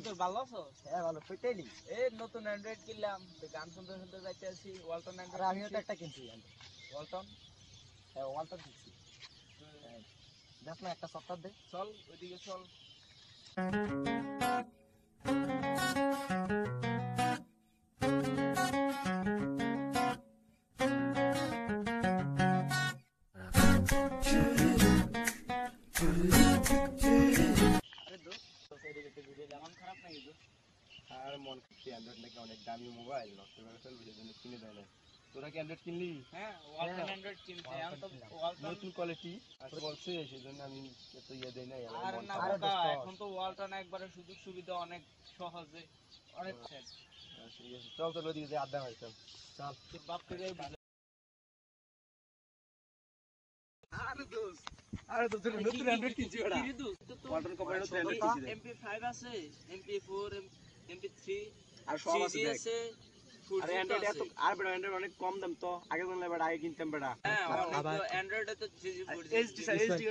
তোর ভালো আছো? হ্যাঁ ভালো কইতেলি। এই নতুন অ্যান্ড্রয়েড কিনলাম, তো গান শুনতে শুনতে যাইতে আছি। ওয়ালটন আর অ্যান্ড্রয়েড আমিও তো একটা কিনছি। ওয়ালটন। হ্যাঁ ওয়ালটন কিনছি। দেখ না একটা সফটওয়্যার দে। চল ওইদিকে চল। আরে দোস্ত, এদিকে তো ভিডিও মন খারাপ নাকি দোস্ত? আর মন খাচ্ছি, অ্যান্ড্রয়েড নাকি অনেক দামি মোবাইল, নষ্ট করে ফেলবে, সেজন্য কিনে দেয় না। তোরা কি অ্যান্ড্রয়েড কিনলি? হ্যাঁ, ওয়ালটন অ্যান্ড্রয়েড কিনছি। এখন তো ওয়ালটন নতুন কোয়ালিটি আসলে বলছে, সেজন্য আমি এত দেই নাই। আমার আর মন না খারাপ। বাবা, এখন তো ওয়ালটন একবারে সুযোগ সুবিধা অনেক সহজে অনেক শেষ। ঠিক আছে, চল তোর ওদিকে যে আড্ডা মারি, চল। তোর বাপকে যাই বুঝা। আরে তো নতুন অ্যান্ড্রয়েড কিনছি ওটা। কি রে দোস্ত, তো তো ওয়ালটন কোম্পানির নতুন অ্যান্ড্রয়েড কিনছি দেখ। MP5 আছে, MP4, MP3, আর সব আছে 3G দেখ। আছে, আরে 4G অ্যান্ড্রয়েড আছে। এত, আর বেটা অ্যান্ড্রয়েড অনেক কম দাম তো, আগে জানলে বেটা আগে কিনতাম বেটা। হ্যাঁ, আবার অ্যান্ড্রয়েডে তো 3G 4G এইচডি